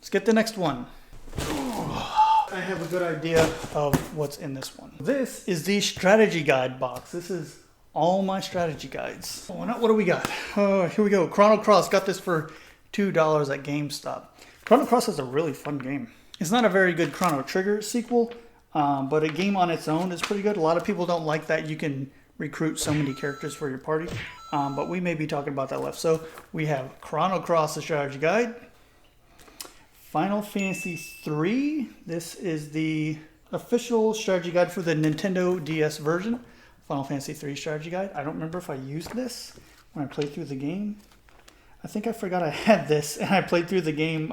Let's get the next one. I have a good idea of what's in this one. This is the strategy guide box. This is all my strategy guides. Oh, what do we got? Oh, here we go. Chrono Cross. Got this for $2 at GameStop. Chrono Cross is a really fun game. It's not a very good Chrono Trigger sequel, but a game on its own is pretty good. A lot of people don't like that you can recruit so many characters for your party, but we may be talking about that left. So we have Chrono Cross, the strategy guide. Final Fantasy III. This is the official strategy guide for the Nintendo DS version. Final Fantasy III strategy guide. I don't remember if I used this when I played through the game. I think I forgot I had this, and I played through the game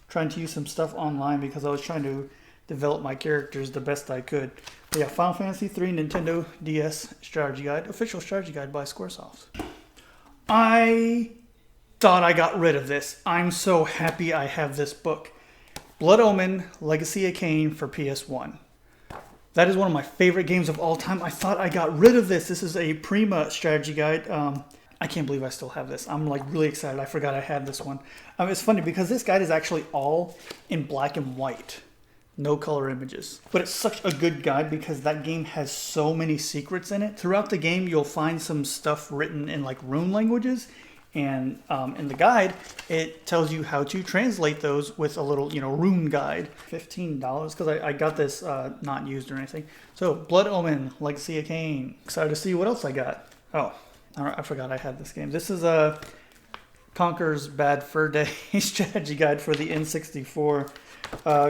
trying to use some stuff online because I was trying to develop my characters the best I could. But yeah, Final Fantasy III Nintendo DS strategy guide. Official strategy guide by Squaresoft. I thought I got rid of this. I'm so happy I have this book. Blood Omen, Legacy of Kain for PS1. That is one of my favorite games of all time. I thought I got rid of this. This is a Prima strategy guide. I can't believe I still have this. I'm like really excited. I forgot I had this one. It's funny because this guide is actually all in black and white. No color images. But it's such a good guide because that game has so many secrets in it. Throughout the game, you'll find some stuff written in like rune languages. And in the guide, it tells you how to translate those with a little, rune guide. $15 because I got this not used or anything. So Blood Omen, Legacy of Kain. Excited to see what else I got. Oh, I forgot I had this game. This is Conker's Bad Fur Day strategy guide for the N64.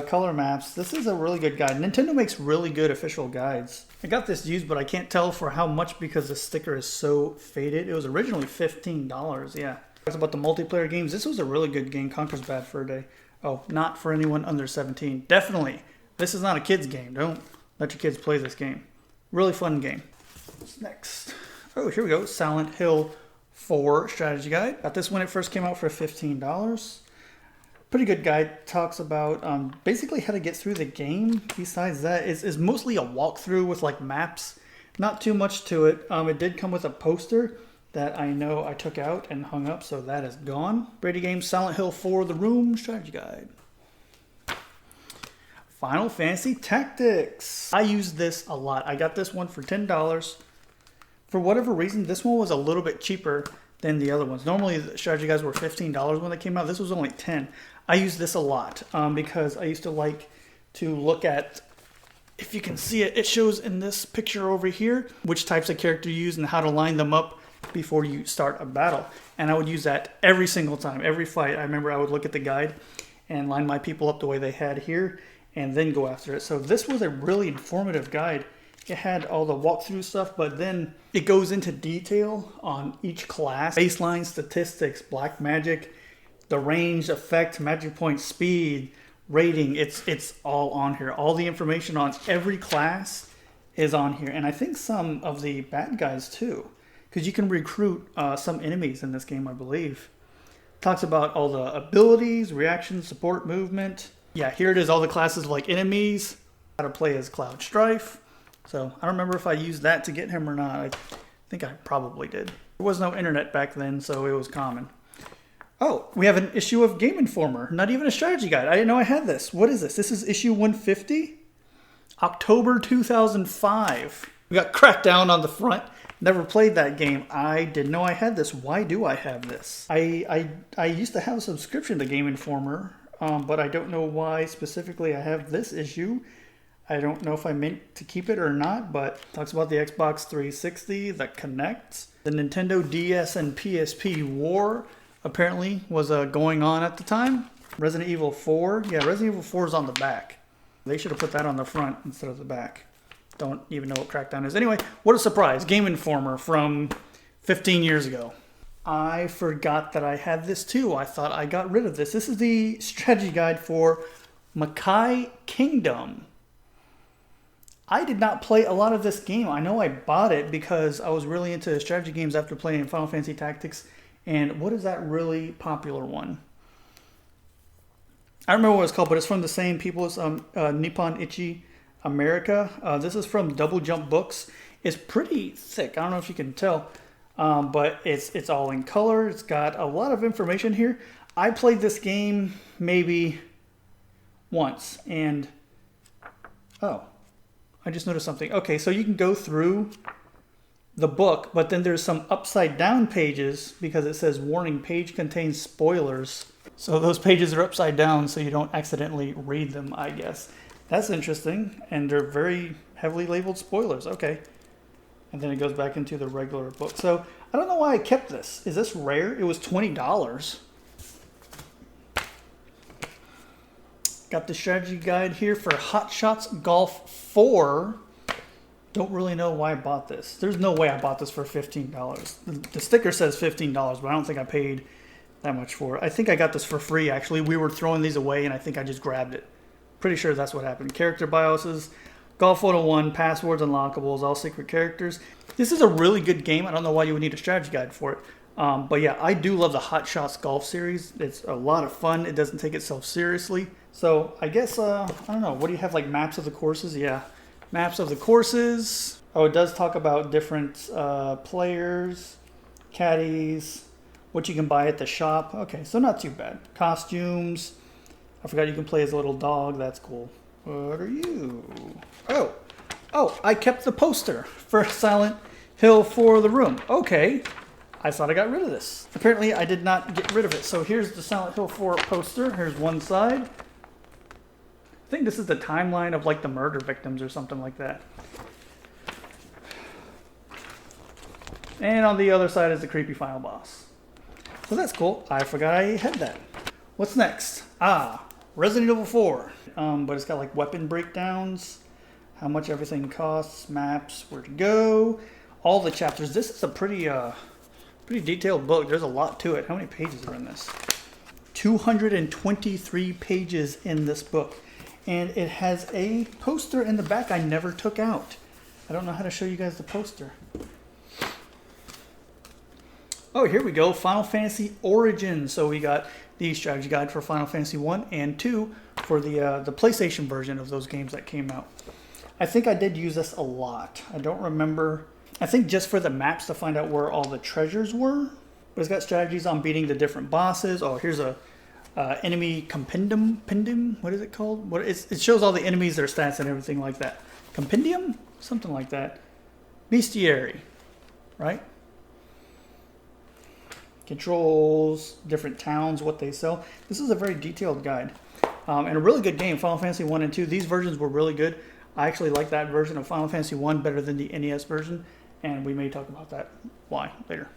Color maps. This is a really good guide. Nintendo makes really good official guides. I got this used, but I can't tell for how much because the sticker is so faded. It was originally $15, yeah. Talks about the multiplayer games. This was a really good game, Conker's Bad Fur Day. Oh, not for anyone under 17. Definitely. This is not a kid's game. Don't let your kids play this game. Really fun game. What's next? Oh, here we go. Silent Hill 4 strategy guide. Got this when it first came out for $15. Pretty good guide. Talks about basically how to get through the game. Besides that, it's mostly a walkthrough with like maps. Not too much to it. It did come with a poster that I know I took out and hung up, so that is gone. Brady Games Silent Hill 4 The Room strategy guide. Final Fantasy Tactics. I used this a lot. I got this one for $10. For whatever reason, this one was a little bit cheaper than the other ones. Normally, the strategy guides were $15 when they came out. This was only $10. I use this a lot because I used to like to look at, if you can see it, it shows in this picture over here which types of character you use and how to line them up before you start a battle. And I would use that every single time, every fight. I remember I would look at the guide and line my people up the way they had here and then go after it. So this was a really informative guide. It had all the walkthrough stuff, but then it goes into detail on each class. Baseline statistics, black magic, the range, effect, magic point, speed, rating. It's all on here. All the information on every class is on here. And I think some of the bad guys too, because you can recruit some enemies in this game, I believe. Talks about all the abilities, reactions, support, movement. Yeah, here it is, all the classes like enemies, how to play as Cloud Strife. So I don't remember if I used that to get him or not. I think I probably did. There was no internet back then, so it was common. Oh, we have an issue of Game Informer. Not even a strategy guide. I didn't know I had this. What is this? This is issue 150? October 2005. We got Crackdown on the front. Never played that game. I didn't know I had this. Why do I have this? I used to have a subscription to Game Informer, but I don't know why specifically I have this issue. I don't know if I meant to keep it or not, but it talks about the Xbox 360, the Kinect, the Nintendo DS and PSP war apparently was going on at the time. Resident Evil 4. Yeah, Resident Evil 4 is on the back. They should have put that on the front instead of the back. Don't even know what Crackdown is. Anyway, what a surprise. Game Informer from 15 years ago. I forgot that I had this too. I thought I got rid of this. This is the strategy guide for Makai Kingdom. I did not play a lot of this game. I know I bought it because I was really into strategy games after playing Final Fantasy Tactics. And what is that really popular one? I don't remember what it's called, but it's from the same people as Nippon Ichi America. This is from Double Jump Books. It's pretty thick. I don't know if you can tell, but it's all in color. It's got a lot of information here. I played this game maybe once, and oh, I just noticed something. Okay, so you can go through the book, but then there's some upside down pages because it says warning, page contains spoilers. So those pages are upside down so you don't accidentally read them, I guess. That's interesting, and they're very heavily labeled spoilers. Okay. And then it goes back into the regular book. So I don't know why I kept this. Is this rare? It was $20. Got the strategy guide here for Hot Shots Golf 4. Don't really know why I bought this. There's no way I bought this for $15. The sticker says $15, but I don't think I paid that much for it. I think I got this for free, actually. We were throwing these away, and I think I just grabbed it. Pretty sure that's what happened. Character bioses, Golf 101, passwords, unlockables, all secret characters. This is a really good game. I don't know why you would need a strategy guide for it. But yeah, I do love the Hot Shots Golf series. It's a lot of fun. It doesn't take itself seriously. So I guess, I don't know. What do you have, like maps of the courses? Yeah, maps of the courses. Oh, it does talk about different players, caddies, what you can buy at the shop. Okay, so not too bad. Costumes. I forgot you can play as a little dog. That's cool. What are you? Oh, I kept the poster for Silent Hill for the room. Okay. I thought I got rid of this. Apparently, I did not get rid of it. So here's the Silent Hill 4 poster. Here's one side. I think this is the timeline of like the murder victims or something like that. And on the other side is the creepy final boss. So that's cool. I forgot I had that. What's next? Resident Evil 4. But it's got like weapon breakdowns, how much everything costs, maps, where to go, all the chapters. This is a pretty detailed book. There's a lot to it. How many pages are in this? 223 pages in this book. And it has a poster in the back I never took out. I don't know how to show you guys the poster. Oh, here we go. Final Fantasy Origins. So we got the strategy guide for Final Fantasy 1 and 2 for the PlayStation version of those games that came out. I think I did use this a lot. I don't remember. I think just for the maps to find out where all the treasures were. But it's got strategies on beating the different bosses. Oh, here's a enemy compendium. What is it called? It shows all the enemies, their stats, and everything like that. Compendium? Something like that. Bestiary, right? Controls, different towns, what they sell. This is a very detailed guide. And a really good game, Final Fantasy 1 and 2. These versions were really good. I actually like that version of Final Fantasy 1 better than the NES version. And we may talk about that why later.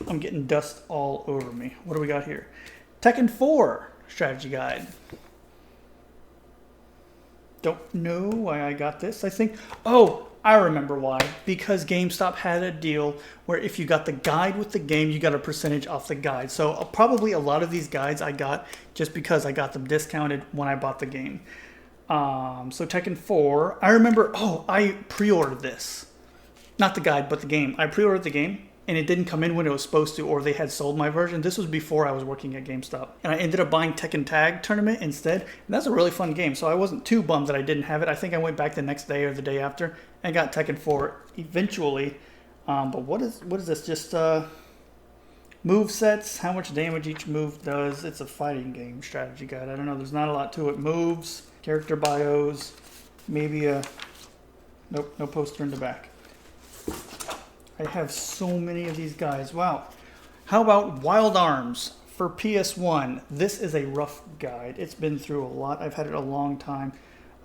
I'm getting dust all over me. What do we got here? Tekken 4 strategy guide. Don't know why I got this. I think, I remember why. Because GameStop had a deal where if you got the guide with the game, you got a percentage off the guide. So probably a lot of these guides I got just because I got them discounted when I bought the game. So Tekken 4, I remember, I pre-ordered this. Not the guide, but the game. I pre-ordered the game, and it didn't come in when it was supposed to, or they had sold my version. This was before I was working at GameStop. And I ended up buying Tekken Tag Tournament instead. And that's a really fun game, so I wasn't too bummed that I didn't have it. I think I went back the next day or the day after and got Tekken 4 eventually. But what is this? Just move sets, how much damage each move does. It's a fighting game strategy guide. I don't know, there's not a lot to it. Moves, character bios, maybe nope, no poster in the back. I have so many of these guys. Wow. How about Wild Arms for PS1? This is a rough guide. It's been through a lot. I've had it a long time.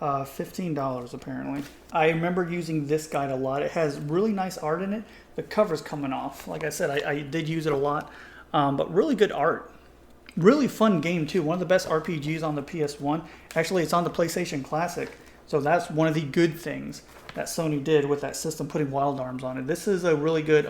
$15 apparently. I remember using this guide a lot. It has really nice art in it. The cover's coming off. Like I said, I did use it a lot. But really good art. Really fun game too. One of the best RPGs on the PS1. Actually, it's on the PlayStation Classic. So that's one of the good things that Sony did with that system, putting Wild Arms on it. This is a really good,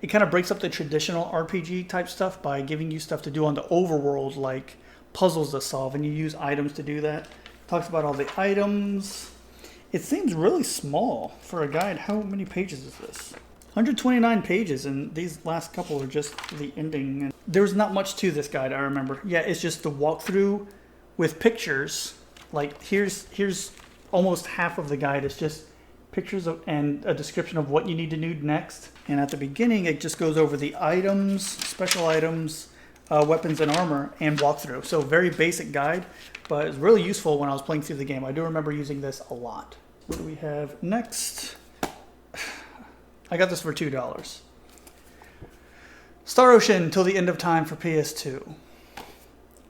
it kind of breaks up the traditional RPG type stuff by giving you stuff to do on the overworld, like puzzles to solve, and you use items to do that. Talks about all the items. It seems really small for a guide. How many pages is this? 129 pages, and these last couple are just the ending. There's not much to this guide, I remember. Yeah, it's just the walkthrough with pictures. Like, here's almost half of the guide is just pictures and a description of what you need to do next. And at the beginning, it just goes over the items, special items, weapons and armor and walkthrough. So very basic guide, but it's really useful when I was playing through the game. I do remember using this a lot. What do we have next? I got this for $2. Star Ocean Till the End of Time for PS2.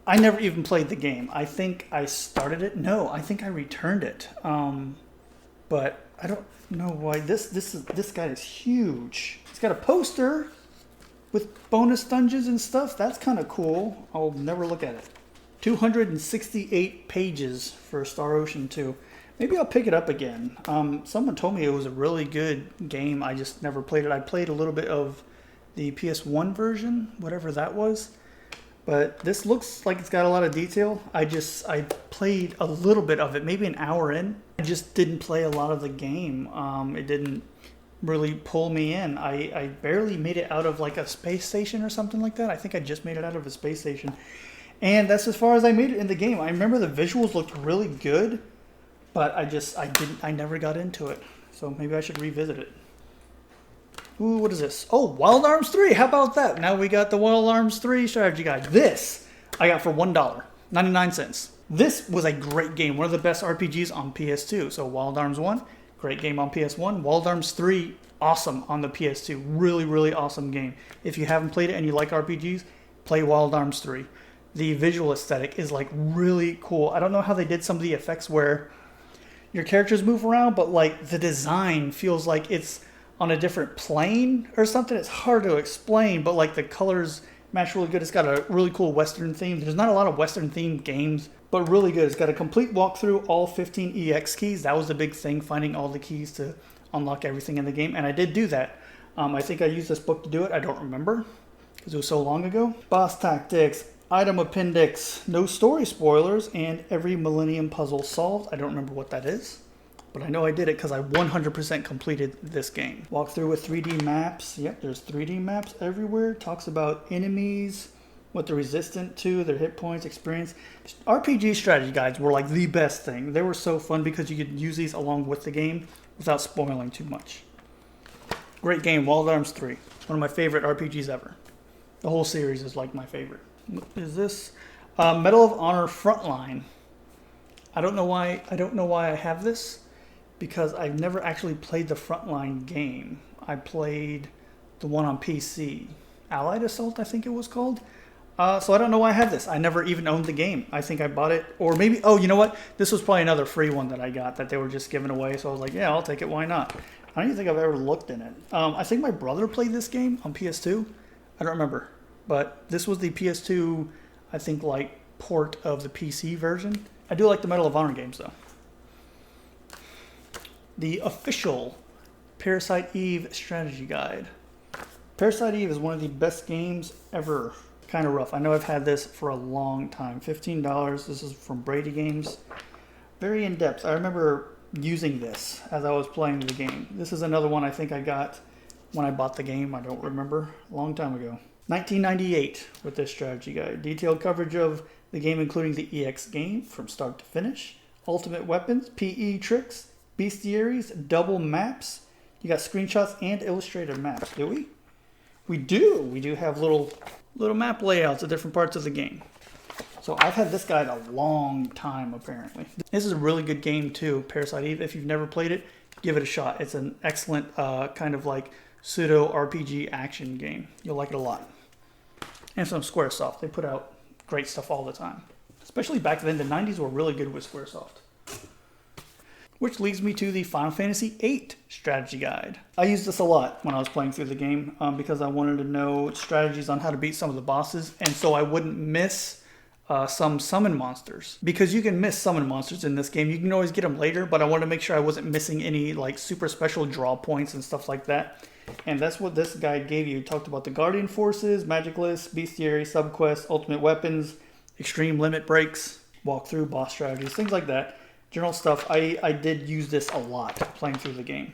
I never even played the game. I think I started it. No, I think I returned it. But I don't know why. This guy is huge. It's got a poster with bonus dungeons and stuff. That's kind of cool. I'll never look at it. 268 pages for Star Ocean 2. Maybe I'll pick it up again. Someone told me it was a really good game. I just never played it. I played a little bit of the PS1 version, whatever that was. But this looks like it's got a lot of detail. I played a little bit of it, maybe an hour in. I just didn't play a lot of the game. It didn't really pull me in. I barely made it out of like a space station or something like that. I think I just made it out of a space station. And that's as far as I made it in the game. I remember the visuals looked really good, but I never got into it. So maybe I should revisit it. Ooh, what is this? Oh, Wild Arms 3. How about that? Now we got the Wild Arms 3 strategy guide. This I got for $1.99. This was a great game. One of the best RPGs on PS2. So Wild Arms 1, great game on PS1. Wild Arms 3, awesome on the PS2. Really, really awesome game. If you haven't played it and you like RPGs, play Wild Arms 3. The visual aesthetic is like really cool. I don't know how they did some of the effects where your characters move around, but like the design feels like it's on a different plane or something. It's hard to explain, but like the colors match really good. It's got a really cool Western theme. There's not a lot of Western themed games, but really good. It's got a complete walkthrough, all 15 EX keys. That was the big thing, finding all the keys to unlock everything in the game, and I did do that. I think I used this book to do it. I don't remember because it was so long ago. Boss tactics, item appendix, no story spoilers, and every Millennium puzzle solved. I don't remember what that is, but I know I did it because I 100% completed this game. Walkthrough with 3D maps. Yep, there's 3D maps everywhere. Talks about enemies, what they're resistant to, their hit points, experience. RPG strategy guides were like the best thing. They were so fun because you could use these along with the game without spoiling too much. Great game, Wild Arms 3. One of my favorite RPGs ever. The whole series is like my favorite. What is this? Medal of Honor Frontline. I don't know why I have this, because I've never actually played the Frontline game. I played the one on PC. Allied Assault, I think it was called. So I don't know why I have this. I never even owned the game. I think I bought it, or maybe, oh, you know what? This was probably another free one that I got that they were just giving away. So I was like, yeah, I'll take it. Why not? I don't even think I've ever looked in it. I think my brother played this game on PS2. I don't remember. But this was the PS2, I think, like, port of the PC version. I do like the Medal of Honor games, though. The official Parasite Eve strategy guide. Parasite Eve is one of the best games ever. Kind of rough. I know I've had this for a long time. $15. This is from Brady Games. Very in-depth. I remember using this as I was playing the game. This is another one I think I got when I bought the game. I don't remember. A long time ago. 1998 with this strategy guide. Detailed coverage of the game including the EX game from start to finish. Ultimate weapons, PE tricks, bestiaries, double maps. You got screenshots and illustrated maps, do we? We do. We do have little map layouts of different parts of the game. So I've had this guide a long time, apparently. This is a really good game too, Parasite Eve. If you've never played it, give it a shot. It's an excellent kind of like pseudo RPG action game. You'll like it a lot. And from Squaresoft. They put out great stuff all the time. Especially back then, the 90s were really good with Squaresoft. Which leads me to the Final Fantasy VIII strategy guide. I used this a lot when I was playing through the game because I wanted to know strategies on how to beat some of the bosses, and so I wouldn't miss some summon monsters. Because you can miss summon monsters in this game. You can always get them later, but I wanted to make sure I wasn't missing any like super special draw points and stuff like that. And that's what this guide gave you. It talked about the Guardian Forces, Magic List, Bestiary, Subquest, Ultimate Weapons, Extreme Limit Breaks, Walkthrough, Boss Strategies, things like that. General stuff. I did use this a lot playing through the game.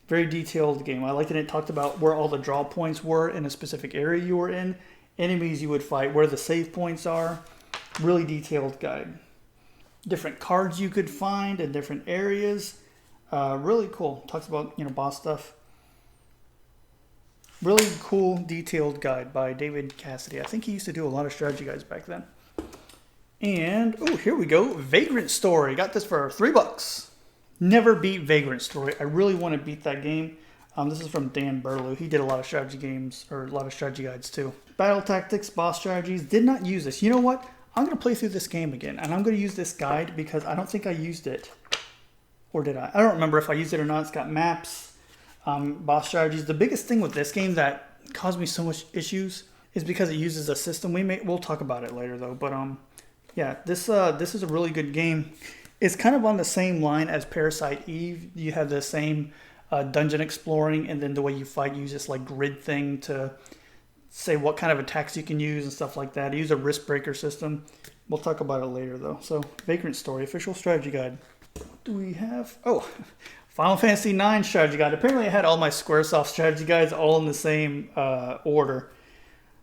Very detailed game. I liked it. It talked about where all the draw points were in a specific area you were in, enemies you would fight, where the save points are. Really detailed guide. Different cards you could find in different areas. Really cool. Talks about, boss stuff. Really cool, detailed guide by David Cassidy. I think he used to do a lot of strategy guides back then. And, oh, here we go. Vagrant Story. Got this for $3. Never beat Vagrant Story. I really want to beat that game. This is from Dan Burlew. He did a lot of strategy games, or a lot of strategy guides too. Battle Tactics, Boss Strategies. Did not use this. You know what? I'm going to play through this game again, and I'm going to use this guide because I don't think I used it. Or did I? I don't remember if I used it or not. It's got maps, boss strategies. The biggest thing with this game that caused me so much issues is because it uses a system. We'll talk about it later though. But yeah, this is a really good game. It's kind of on the same line as Parasite Eve. You have the same dungeon exploring, and then the way you fight, you use this like grid thing to say what kind of attacks you can use and stuff like that. I use a risk breaker system. We'll talk about it later though. So Vagrant Story, official strategy guide. What do we have? Oh, Final Fantasy IX strategy guide. Apparently I had all my Squaresoft strategy guides all in the same order.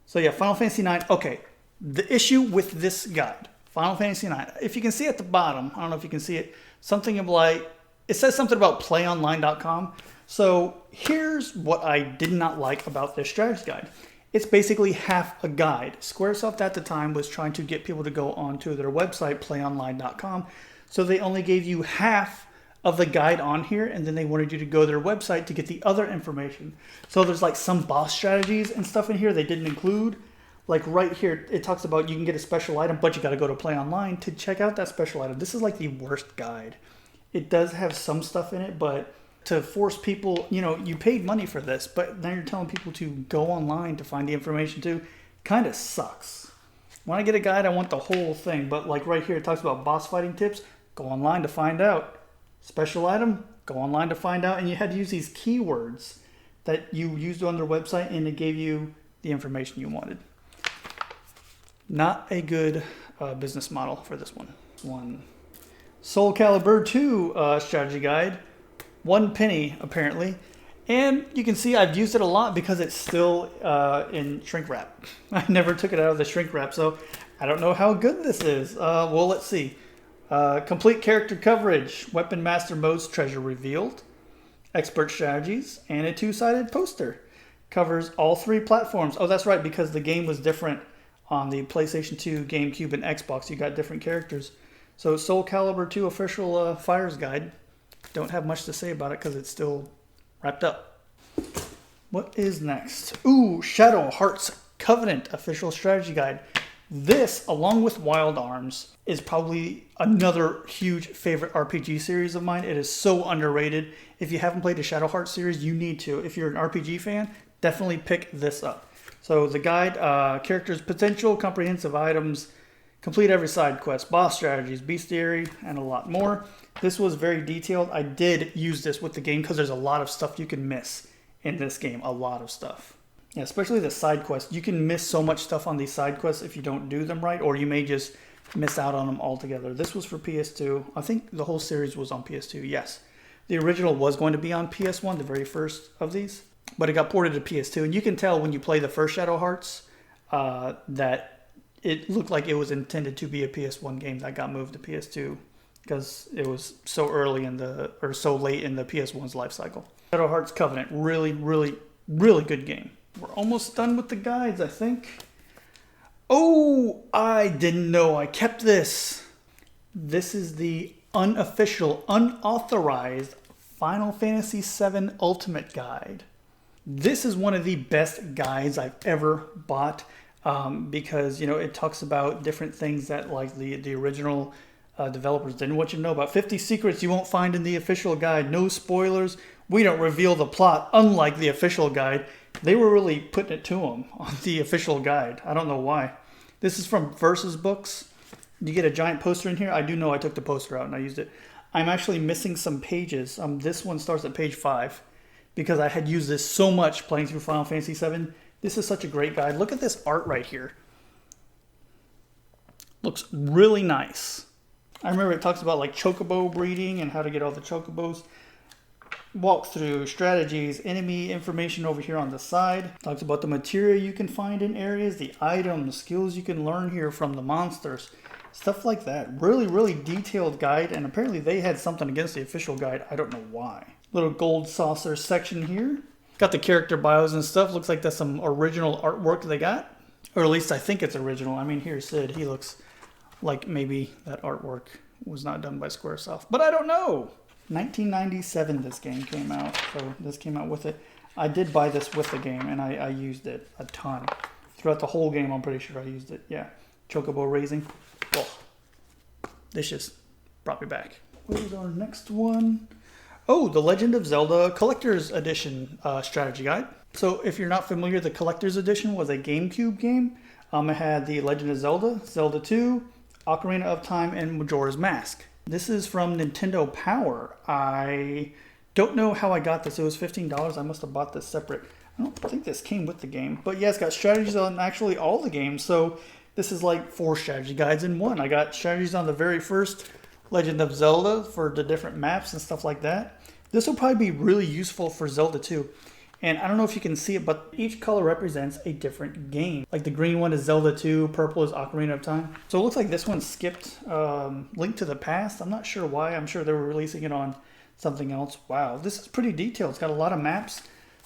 So yeah, Final Fantasy IX. Okay, the issue with this guide, Final Fantasy IX, if you can see at the bottom, I don't know if you can see it, something of like, it says something about playonline.com. So here's what I did not like about this strategy guide. It's basically half a guide. Squaresoft at the time was trying to get people to go onto their website, playonline.com. So they only gave you half of the guide on here, and then they wanted you to go to their website to get the other information. So there's like some boss strategies and stuff in here they didn't include. Like right here, it talks about you can get a special item, but you got to go to Play Online to check out that special item. This is like the worst guide. It does have some stuff in it, but to force people, you know, you paid money for this, but now you're telling people to go online to find the information too, kind of sucks. When I get a guide, I want the whole thing, but like right here, it talks about boss fighting tips. Go online to find out. Special item, go online to find out. And you had to use these keywords that you used on their website, and it gave you the information you wanted. Not a good business model for this one. Soul Calibur 2 strategy guide. 1 penny, apparently. And you can see I've used it a lot because it's still in shrink wrap. I never took it out of the shrink wrap, so I don't know how good this is. Well, let's see. Complete character coverage, weapon master modes, treasure revealed, expert strategies, and a 2-sided poster. Covers all 3 platforms. Oh, that's right, because the game was different on the PlayStation 2, GameCube, and Xbox. You got different characters. So Soul Calibur 2 official Fires guide. Don't have much to say about it because it's still wrapped up. What is next? Ooh, Shadow Hearts Covenant official strategy guide. This, along with Wild Arms, is probably another huge favorite RPG series of mine. It is so underrated. If you haven't played the Shadow Hearts series, you need to. If you're an RPG fan, definitely pick this up. So the guide, characters' potential, comprehensive items, complete every side quest, boss strategies, bestiary, and a lot more. This was very detailed. I did use this with the game because there's a lot of stuff you can miss in this game. A lot of stuff. Yeah, especially the side quests. You can miss so much stuff on these side quests if you don't do them right, or you may just miss out on them altogether. This was for PS2. I think the whole series was on PS2, yes. The original was going to be on PS1, the very first of these, but it got ported to PS2. And you can tell when you play the first Shadow Hearts that it looked like it was intended to be a PS1 game that got moved to PS2 because it was so early or so late in the PS1's life cycle. Shadow Hearts Covenant, really, really, really good game. We're almost done with the guides, I think. Oh, I didn't know I kept this. This is the unofficial, unauthorized Final Fantasy VII Ultimate Guide. This is one of the best guides I've ever bought because, you know, it talks about different things that like the original developers didn't want you to know about. 50 secrets you won't find in the official guide. No spoilers. We don't reveal the plot, unlike the official guide. They were really putting it to them on the official guide. I don't know why. This is from Versus Books. You get a giant poster in here. I do know I took the poster out and I used it. I'm actually missing some pages. This one starts at page 5 because I had used this so much playing through Final Fantasy VII. This is such a great guide. Look at this art right here. Looks really nice. I remember it talks about like chocobo breeding and how to get all the chocobos. Walkthrough, strategies, enemy information over here on the side. Talks about the material you can find in areas, the items, skills you can learn here from the monsters. Stuff like that. Really, really detailed guide, and apparently they had something against the official guide. I don't know why. Little gold saucer section here. Got the character bios and stuff. Looks like that's some original artwork they got. Or at least I think it's original. I mean, here's Sid. He looks like maybe that artwork was not done by Squaresoft. But I don't know. 1997 this game came out. So this came out with it. I did buy this with the game, and I used it a ton. Throughout the whole game, I'm pretty sure I used it. Yeah. Chocobo raising. Oh. This just brought me back. What is our next one? Oh, The Legend of Zelda Collector's Edition strategy guide. So if you're not familiar, the Collector's Edition was a GameCube game. It had The Legend of Zelda, Zelda 2, Ocarina of Time, and Majora's Mask. This is from Nintendo Power. I don't know how I got this. It was $15. I must have bought this separate. I don't think this came with the game. But yeah, it's got strategies on actually all the games. So this is like 4 strategy guides in one. I got strategies on the very first Legend of Zelda for the different maps and stuff like that. This will probably be really useful for Zelda 2. And I don't know if you can see it, but each color represents a different game. Like the green one is Zelda 2, purple is Ocarina of Time. So it looks like this one skipped Link to the Past. I'm not sure why. I'm sure they were releasing it on something else. Wow, this is pretty detailed. It's got a lot of maps.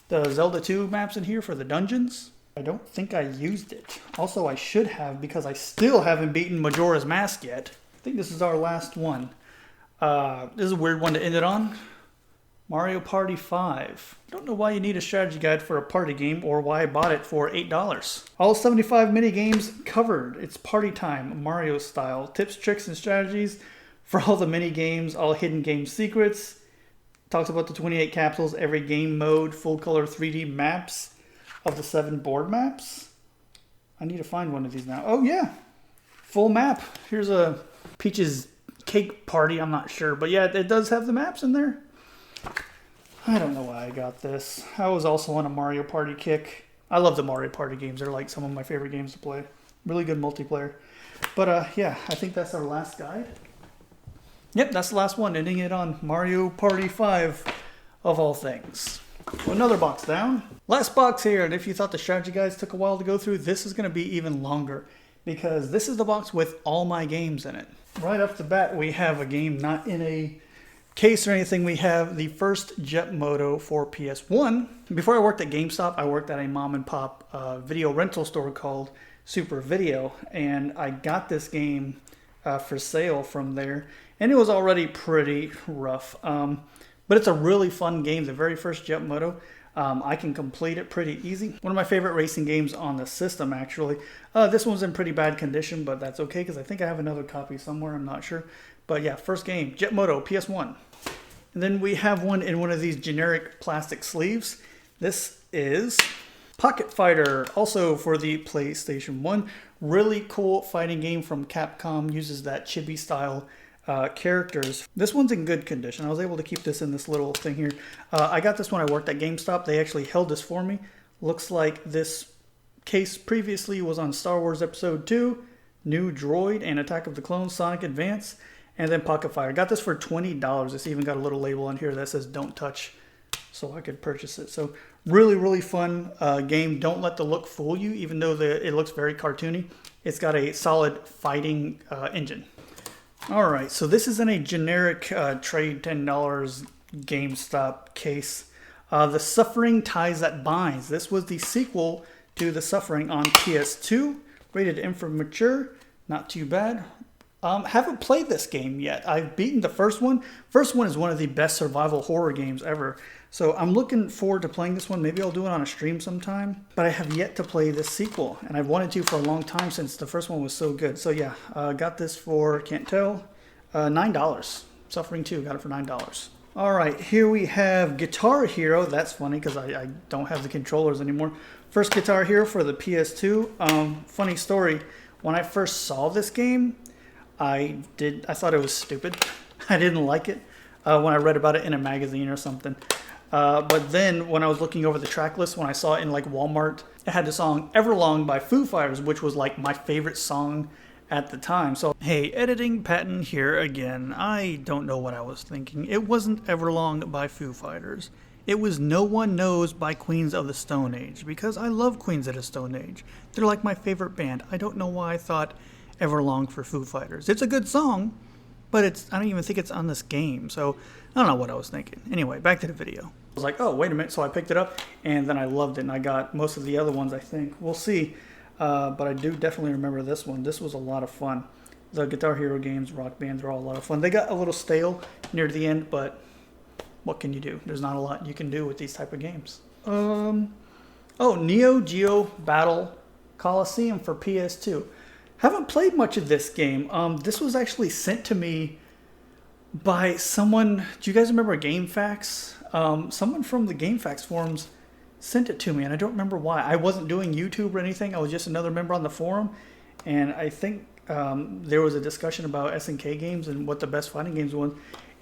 The Zelda 2 maps in here for the dungeons. I don't think I used it. Also, I should have because I still haven't beaten Majora's Mask yet. I think this is our last one. This is a weird one to end it on. Mario Party 5. I don't know why you need a strategy guide for a party game or why I bought it for $8. All 75 mini games covered. It's party time, Mario style. Tips, tricks, and strategies for all the mini games, all hidden game secrets. Talks about the 28 capsules, every game mode, full color 3D maps of the 7 board maps. I need to find one of these now. Oh yeah, full map. Here's a Peach's cake party, I'm not sure. But yeah, it does have the maps in there. I don't know why I got this. I was also on a Mario Party kick. I love the Mario Party games. They're like some of my favorite games to play. Really good multiplayer. But yeah, I think that's our last guide. Yep, that's the last one, ending it on Mario Party 5 of all things. So another box down. Last box here, and if you thought the strategy guides took a while to go through, this is going to be even longer because this is the box with all my games in it. Right off the bat, we have a game not in a case or anything. We have the first Jet Moto for PS1. Before I worked at GameStop, I worked at a mom and pop video rental store called Super Video, and I got this game for sale from there. And it was already pretty rough. But it's a really fun game. The very first Jet Moto. I can complete it pretty easy. One of my favorite racing games on the system, actually. This one's in pretty bad condition, but that's okay because I think I have another copy somewhere. I'm not sure. But yeah, first game, Jet Moto, PS1. And then we have one in one of these generic plastic sleeves. This is Pocket Fighter, also for the PlayStation 1. Really cool fighting game from Capcom. Uses that chibi style characters. This one's in good condition. I was able to keep this in this little thing here. I got this when I worked at GameStop. They actually held this for me. Looks like this case previously was on Star Wars Episode 2, New Droid, and Attack of the Clones, Sonic Advance, and then Pocket Fighter. Got this for $20. It's even got a little label on here that says "Don't Touch," so I could purchase it. So really, really fun game. Don't let the look fool you, even though it looks very cartoony. It's got a solid fighting engine. Alright, so this is in a generic trade $10 GameStop case. The Suffering Ties That Binds. This was the sequel to The Suffering on PS2. Rated M for mature. Not too bad. Haven't played this game yet. I've beaten the first one. First one is one of the best survival horror games ever. So I'm looking forward to playing this one. Maybe I'll do it on a stream sometime. But I have yet to play this sequel. And I've wanted to for a long time since the first one was so good. So yeah, got this for, can't tell, $9. Suffering 2, got it for $9. Alright, here we have Guitar Hero. That's funny because I don't have the controllers anymore. First Guitar Hero for the PS2. Funny story, when I first saw this game, I thought it was stupid. I didn't like it when I read about it in a magazine or something. But then when I was looking over the track list, when I saw it in like Walmart, it had the song Everlong by Foo Fighters, which was like my favorite song at the time. So, hey, editing Patton here again. I don't know what I was thinking. It wasn't Everlong by Foo Fighters. It was No One Knows by Queens of the Stone Age, because I love Queens of the Stone Age. They're like my favorite band. I don't know why I thought Everlong for Foo Fighters. It's a good song, but I don't even think it's on this game. So, I don't know what I was thinking. Anyway, back to the video. I was like, oh, wait a minute. So I picked it up, and then I loved it, and I got most of the other ones, I think. We'll see. But I do definitely remember this one. This was a lot of fun. The Guitar Hero games, Rock Band, they're all a lot of fun. They got a little stale near the end, but what can you do? There's not a lot you can do with these type of games. Oh, Neo Geo Battle Coliseum for PS2. Haven't played much of this game. This was actually sent to me by someone. Do you guys remember GameFAQs? Someone from the GameFAQs forums sent it to me, and I don't remember why. I wasn't doing YouTube or anything. I was just another member on the forum, and I think there was a discussion about SNK games and what the best fighting games were,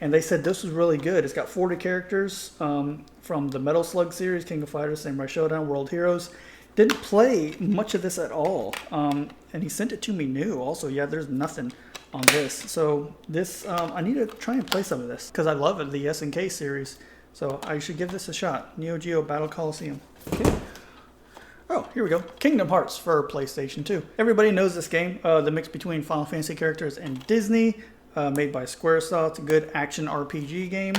and they said this was really good. It's got 40 characters from the Metal Slug series, King of Fighters, Samurai Showdown, World Heroes. Didn't play much of this at all, and he sent it to me new also. Yeah, there's nothing on this. So this, I need to try and play some of this because I love it, the SNK series. So I should give this a shot. Neo Geo Battle Coliseum. Okay. Oh, here we go. Kingdom Hearts for PlayStation 2. Everybody knows this game. The mix between Final Fantasy characters and Disney. Made by Squaresoft. It's a good action RPG game.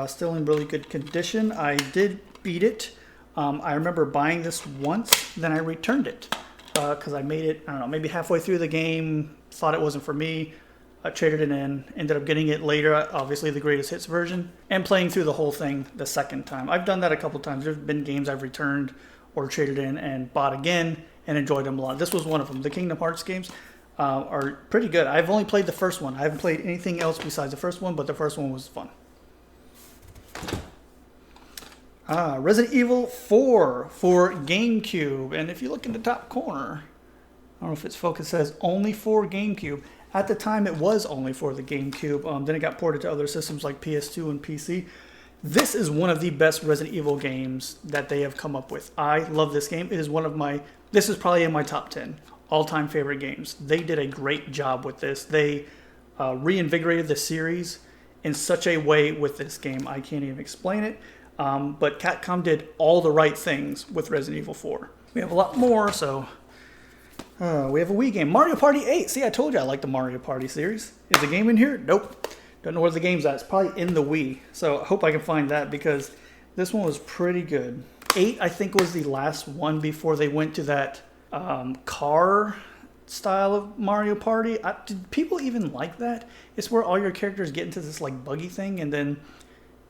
Still in really good condition. I did beat it. I remember buying this once, then I returned it. Because I made it, I don't know, maybe halfway through the game. Thought it wasn't for me. I traded it in. Ended up getting it later, obviously the greatest hits version. And playing through the whole thing the second time. I've done that a couple times. There's been games I've returned or traded in and bought again and enjoyed them a lot. This was one of them. The Kingdom Hearts games are pretty good. I've only played the first one. I haven't played anything else besides the first one, but the first one was fun. Resident Evil 4 for GameCube. And if you look in the top corner, I don't know if it's focused, it says only for GameCube. At the time, it was only for the GameCube. Then it got ported to other systems like PS2 and PC. This is one of the best Resident Evil games that they have come up with. I love this game. It is one of my, this is probably in my top 10 all-time favorite games. They did a great job with this. They reinvigorated the series in such a way with this game. I can't even explain it. But Capcom did all the right things with Resident Evil 4. We have a lot more, so we have a Wii game. Mario Party 8. See, I told you I like the Mario Party series. Is the game in here? Nope. Don't know where the game's at. It's probably in the Wii. So I hope I can find that because this one was pretty good. 8, I think, was the last one before they went to that car style of Mario Party. Did people even like that? It's where all your characters get into this like buggy thing and then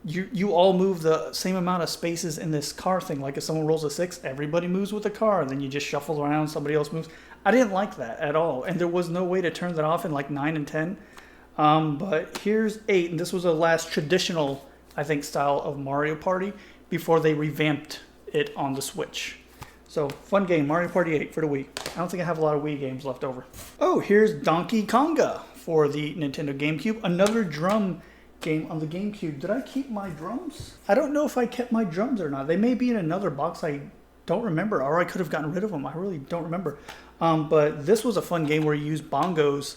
you all move the same amount of spaces in this car thing. Like if someone rolls a 6, everybody moves with the car, and then you just shuffle around, somebody else moves. I didn't like that at all, and there was no way to turn that off in like 9 and 10. But here's 8, and this was the last traditional, I think, style of Mario Party before they revamped it on the Switch. So, fun game, Mario Party 8 for the Wii. I don't think I have a lot of Wii games left over. Oh, here's Donkey Konga for the Nintendo GameCube. Another drum game on the GameCube. Did I keep my drums? I don't know if I kept my drums or not. They may be in another box. I don't remember, or I could have gotten rid of them. I really don't remember. But this was a fun game where you use bongos.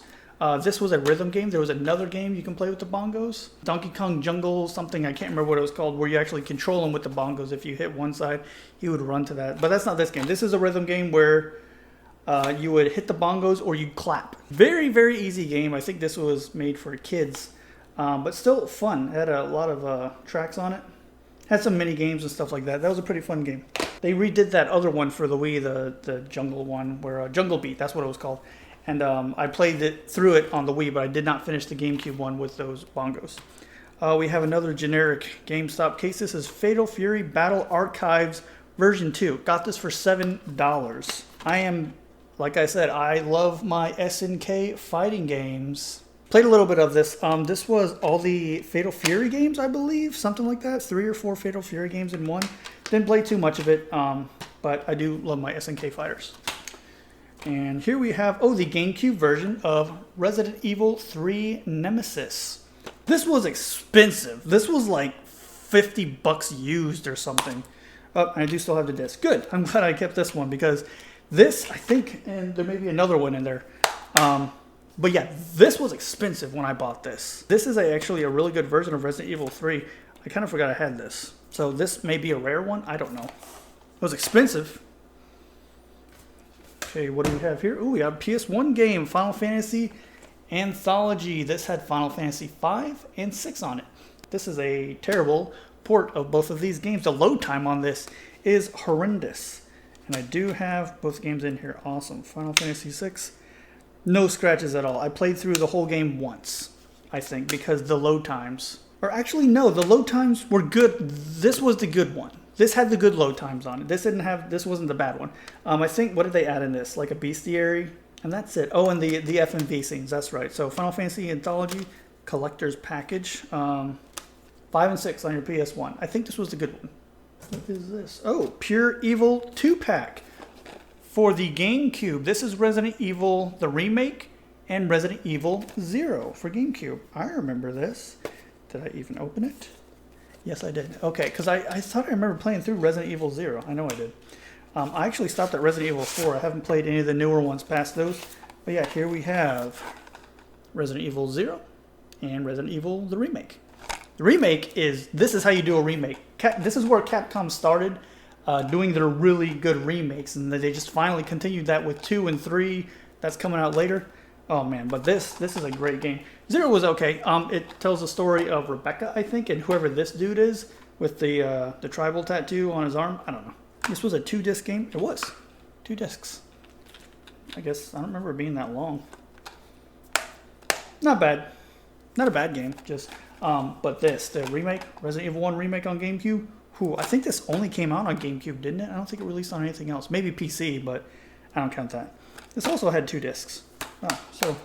This was a rhythm game. There was another game you can play with the bongos. Donkey Kong Jungle something, I can't remember what it was called, where you actually control them with the bongos. If you hit one side, he would run to that. But that's not this game. This is a rhythm game where you would hit the bongos or you'd clap. Very, very easy game. I think this was made for kids. But still fun. It had a lot of tracks on it. Had some mini games and stuff like that. That was a pretty fun game. They redid that other one for the Wii, the jungle one, where Jungle Beat, that's what it was called. And I played it through it on the Wii, but I did not finish the GameCube one with those bongos. We have another generic GameStop case. This is Fatal Fury Battle Archives version 2. Got this for $7. I am, like I said, I love my SNK fighting games. Played a little bit of this. This was all the Fatal Fury games, I believe. Something like that. 3 or 4 Fatal Fury games in one. Didn't play too much of it, but I do love my SNK fighters. And here we have, the GameCube version of Resident Evil 3 Nemesis. This was expensive. This was like $50 used or something. Oh, and I do still have the disc. Good. I'm glad I kept this one because this, I think, and there may be another one in there. But yeah, this was expensive when I bought this. This is actually a really good version of Resident Evil 3. I kind of forgot I had this. So this may be a rare one. I don't know. It was expensive. Okay, what do we have here? Ooh, we have a PS1 game, Final Fantasy Anthology. This had Final Fantasy 5 and 6 on it. This is a terrible port of both of these games. The load time on this is horrendous. And I do have both games in here. Awesome. Final Fantasy VI. No scratches at all. I played through the whole game once, I think, because the load times... Or actually, no, the load times were good. This was the good one. This had the good load times on it. This wasn't the bad one. I think, what did they add in this? Like a bestiary? And that's it. Oh, and the FMV scenes. That's right. So Final Fantasy Anthology Collector's Package. 5 and 6 on your PS1. I think this was the good one. What is this? Oh, Pure Evil 2-pack. For the GameCube. This is Resident Evil, the remake, and Resident Evil 0 for GameCube. I remember this. Did I even open it? Yes, I did. Okay, because I thought I remember playing through Resident Evil 0. I know I did. I actually stopped at Resident Evil 4. I haven't played any of the newer ones past those. But yeah, here we have Resident Evil 0 and Resident Evil the remake. The remake this is how you do a remake. This is where Capcom started doing their really good remakes, and they just finally continued that with 2 and 3. That's coming out later. Oh man, but this is a great game. 0 was okay. It tells the story of Rebecca, I think, and whoever this dude is with the tribal tattoo on his arm. I don't know. This was a 2-disc game. It was 2 discs. I guess I don't remember it being that long. Not bad. Not a bad game. Just but the remake, Resident Evil 1 remake on GameCube. I think this only came out on GameCube, didn't it? I don't think it released on anything else. Maybe PC, but I don't count that. This also had 2 discs. So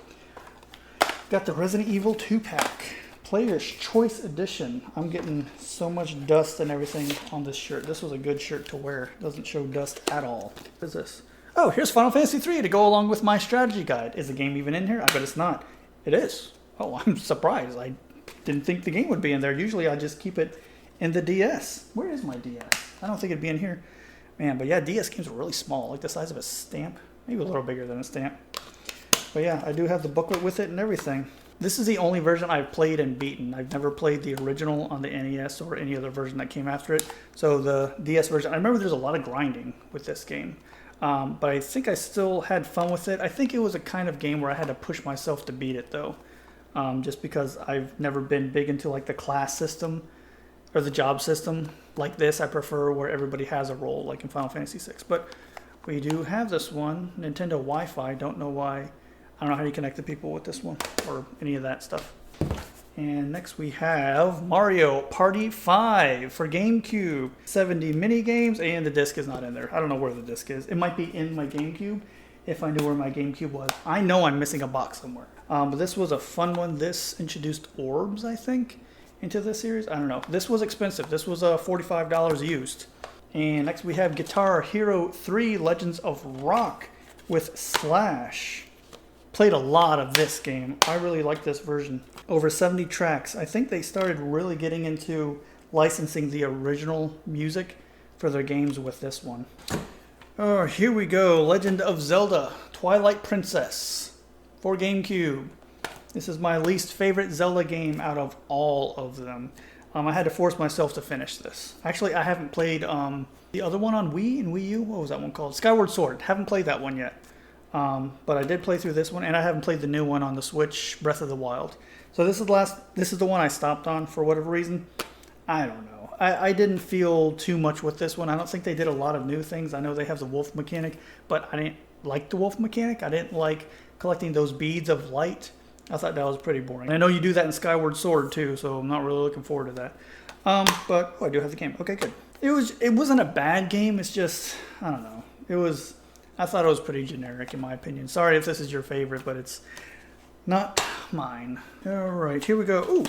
got the Resident Evil 2-pack, Player's Choice Edition. I'm getting so much dust and everything on this shirt. This was a good shirt to wear. It doesn't show dust at all. What is this? Oh, here's Final Fantasy 3 to go along with my strategy guide. Is the game even in here? I bet it's not. It is. Oh, I'm surprised. I didn't think the game would be in there. Usually I just keep it in the DS. Where is my DS? I don't think it'd be in here. Man, but yeah, DS games are really small, like the size of a stamp. Maybe a little bigger than a stamp. But yeah, I do have the booklet with it and everything. This is the only version I've played and beaten. I've never played the original on the NES or any other version that came after it. So the DS version, I remember there's a lot of grinding with this game. But I think I still had fun with it. I think it was a kind of game where I had to push myself to beat it though. Just because I've never been big into like the class system or the job system like this. I prefer where everybody has a role like in Final Fantasy VI. But we do have this one, Nintendo Wi-Fi. Don't know why. I don't know how you connect the people with this one or any of that stuff. And next we have Mario Party 5 for GameCube. 70 mini games, and the disc is not in there. I don't know where the disc is. It might be in my GameCube if I knew where my GameCube was. I know I'm missing a box somewhere. But this was a fun one. This introduced orbs, I think, into this series. I don't know. This was expensive. This was $45 used. And next we have Guitar Hero 3 Legends of Rock with Slash. Played a lot of this game. I really like this version. Over 70 tracks. I think they started really getting into licensing the original music for their games with this one. Oh, here we go. Legend of Zelda Twilight Princess for GameCube. This is my least favorite Zelda game out of all of them. I had to force myself to finish this. Actually, I haven't played the other one on Wii and Wii U. What was that one called? Skyward Sword. Haven't played that one yet. But I did play through this one, and I haven't played the new one on the Switch, Breath of the Wild. So this is the one I stopped on for whatever reason. I don't know. I didn't feel too much with this one. I don't think they did a lot of new things. I know they have the wolf mechanic, but I didn't like the wolf mechanic. I didn't like collecting those beads of light. I thought that was pretty boring. I know you do that in Skyward Sword too, so I'm not really looking forward to that. But I do have the game. Okay, good. It wasn't a bad game. It's just, I don't know. I thought it was pretty generic in my opinion. Sorry if this is your favorite, but it's not mine. All right, here we go. Ooh,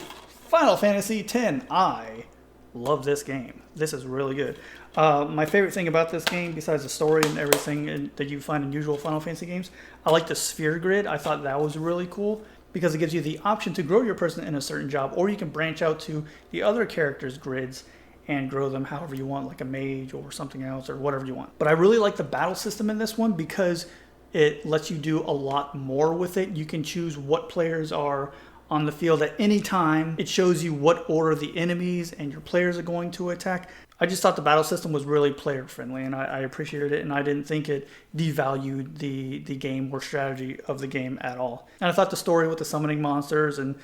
Final Fantasy X. I love this game. This is really good. My favorite thing about this game, besides the story and everything that you find in usual Final Fantasy games, I like the sphere grid. I thought that was really cool because it gives you the option to grow your person in a certain job, or you can branch out to the other characters' grids and grow them however you want, like a mage or something else or whatever you want. But I really like the battle system in this one because it lets you do a lot more with it. You can choose what players are on the field at any time. It shows you what order the enemies and your players are going to attack. I just thought the battle system was really player friendly, and I appreciated it, and I didn't think it devalued the game or strategy of the game at all. And I thought the story with the summoning monsters and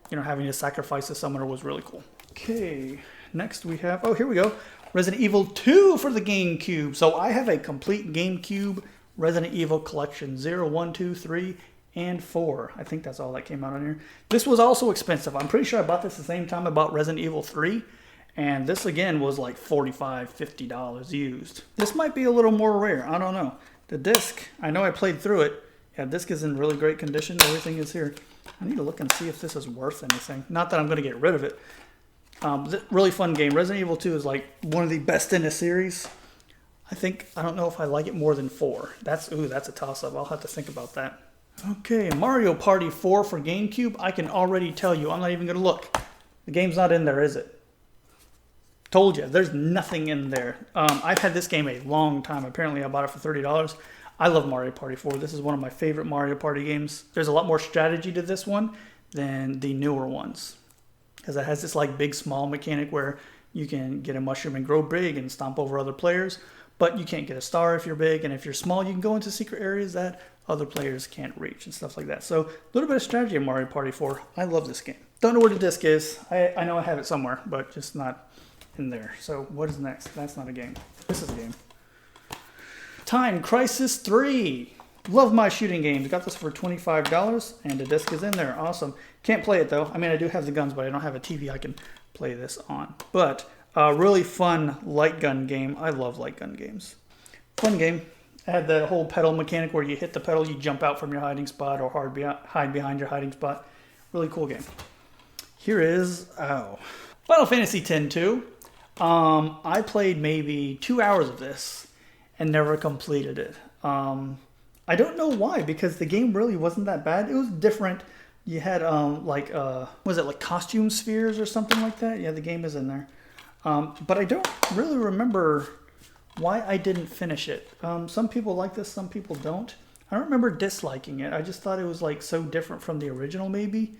having to sacrifice a summoner was really cool. Okay. next we have, oh, here we go. Resident Evil 2 for the GameCube. So I have a complete GameCube Resident Evil collection. 0, 1, 2, 3, and 4. I think that's all that came out on here. This was also expensive. I'm pretty sure I bought this the same time I bought Resident Evil 3. And this again was like $45, $50 used. This might be a little more rare. I don't know. The disc, I know I played through it. Yeah, disc is in really great condition. Everything is here. I need to look and see if this is worth anything. Not that I'm going to get rid of it. Really fun game. Resident Evil 2 is like one of the best in the series. I don't know if I like it more than 4. That's a toss-up. I'll have to think about that. Okay, Mario Party 4 for GameCube. I can already tell you, I'm not even going to look. The game's not in there, is it? Told you, there's nothing in there. I've had this game a long time. Apparently, I bought it for $30. I love Mario Party 4. This is one of my favorite Mario Party games. There's a lot more strategy to this one than the newer ones, because it has this like big small mechanic where you can get a mushroom and grow big and stomp over other players, but you can't get a star if you're big, and if you're small, you can go into secret areas that other players can't reach and stuff like that. So a little bit of strategy in Mario Party 4. I love this game. Don't know where the disc is. I know I have it somewhere, but just not in there. So what is next? That's not a game. This is a game. Time Crisis 3. Love my shooting games. Got this for $25 and the disc is in there. Awesome. Can't play it though. I mean, I do have the guns, but I don't have a TV I can play this on. But a really fun light gun game. I love light gun games. Fun game. I had the whole pedal mechanic where you hit the pedal, you jump out from your hiding spot or hide behind your hiding spot. Really cool game. Here is Final Fantasy X-2. I played maybe 2 hours of this and never completed it. I don't know why, because the game really wasn't that bad. It was different. You had was it like costume spheres or something like that? Yeah, the game is in there. But I don't really remember why I didn't finish it. Some people like this, some people don't. I don't remember disliking it. I just thought it was like so different from the original maybe,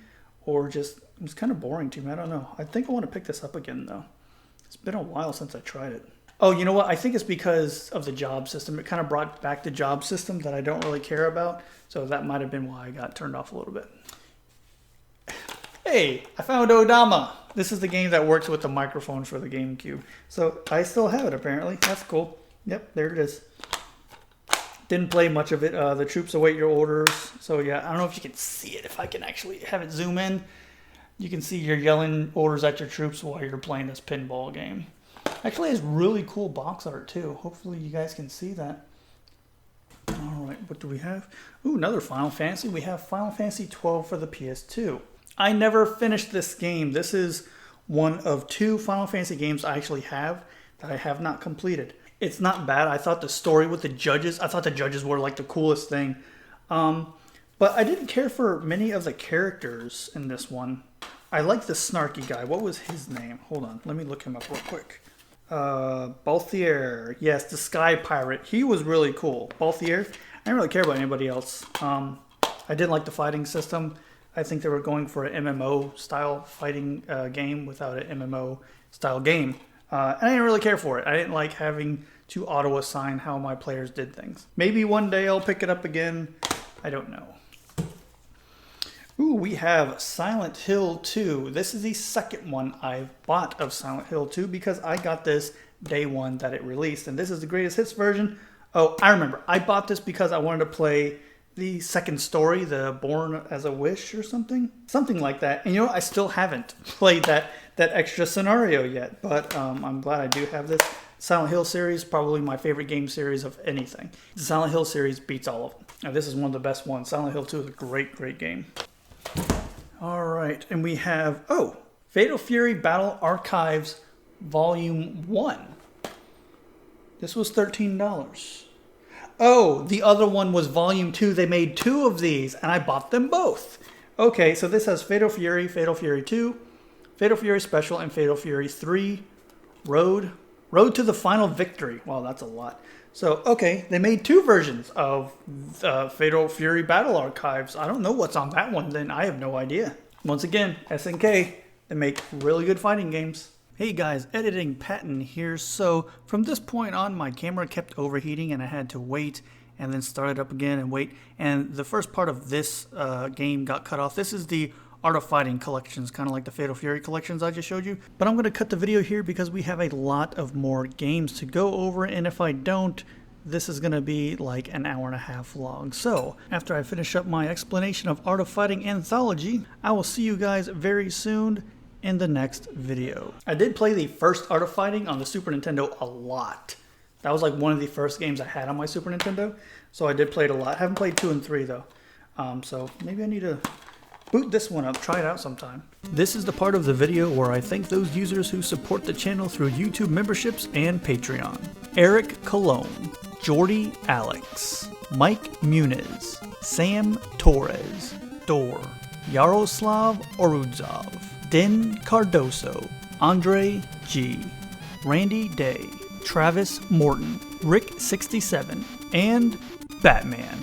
or just it was kind of boring to me. I don't know. I think I want to pick this up again though. It's been a while since I tried it. Oh, you know what? I think it's because of the job system. It kind of brought back the job system that I don't really care about. So that might have been why I got turned off a little bit. Hey, I found Odama. This is the game that works with the microphone for the GameCube. So I still have it apparently. That's cool. Yep, there it is. Didn't play much of it. The troops await your orders. So yeah, I don't know if you can see it. If I can actually have it zoom in. You can see you're yelling orders at your troops while you're playing this pinball game. Actually, it has really cool box art too. Hopefully you guys can see that. All right, what do we have? Ooh, another Final Fantasy. We have Final Fantasy 12 for the PS2. I never finished this game. This is one of 2 Final Fantasy games I actually have that I have not completed. It's not bad. I thought the story with the judges, I thought the judges were like the coolest thing. But I didn't care for many of the characters in this one. I like the snarky guy. What was his name? Hold on. Let me look him up real quick. Balthier. Yes, the Sky Pirate. He was really cool. Balthier. I didn't really care about anybody else. I didn't like the fighting system. I think they were going for an MMO style fighting game without an MMO style game. And I didn't really care for it. I didn't like having to auto-assign how my players did things. Maybe one day I'll pick it up again. I don't know. Ooh, we have Silent Hill 2. This is the second one I've bought of Silent Hill 2 because I got this day one that it released. And this is the greatest hits version. Oh, I remember. I bought this because I wanted to play the second story, the Born as a Wish or something. Something like that. And you know, I still haven't played that extra scenario yet. But I'm glad I do have this. Silent Hill series, probably my favorite game series of anything. The Silent Hill series beats all of them. Now, this is one of the best ones. Silent Hill 2 is a great, great game. All right, and we have, Fatal Fury Battle Archives Volume 1. This was $13. Oh, the other one was Volume 2. They made 2 of these, and I bought them both. Okay, so this has Fatal Fury 2, Fatal Fury Special, and Fatal Fury 3, Road to the Final Victory. Wow, that's a lot. So, okay, they made 2 versions of Fatal Fury Battle Archives. I don't know what's on that one, then I have no idea. Once again, SNK, they make really good fighting games. Hey guys, editing Patton here. So, from this point on, my camera kept overheating and I had to wait and then start it up again and wait. And the first part of this game got cut off. This is the Art of Fighting collections, kind of like the Fatal Fury collections I just showed you. But I'm going to cut the video here because we have a lot of more games to go over, and if I don't, this is going to be like an hour and a half long. So, after I finish up my explanation of Art of Fighting Anthology, I will see you guys very soon in the next video. I did play the first Art of Fighting on the Super Nintendo a lot. That was like one of the first games I had on my Super Nintendo, so I did play it a lot. I haven't played 2 and 3 though, so maybe I need to boot this one up, try it out sometime. This is the part of the video where I thank those users who support the channel through YouTube memberships and Patreon. Eric Cologne, Jordy Alex, Mike Muniz, Sam Torres, Dor, Yaroslav Orudzov, Den Cardoso, Andre G, Randy Day, Travis Morton, Rick67, and Batman.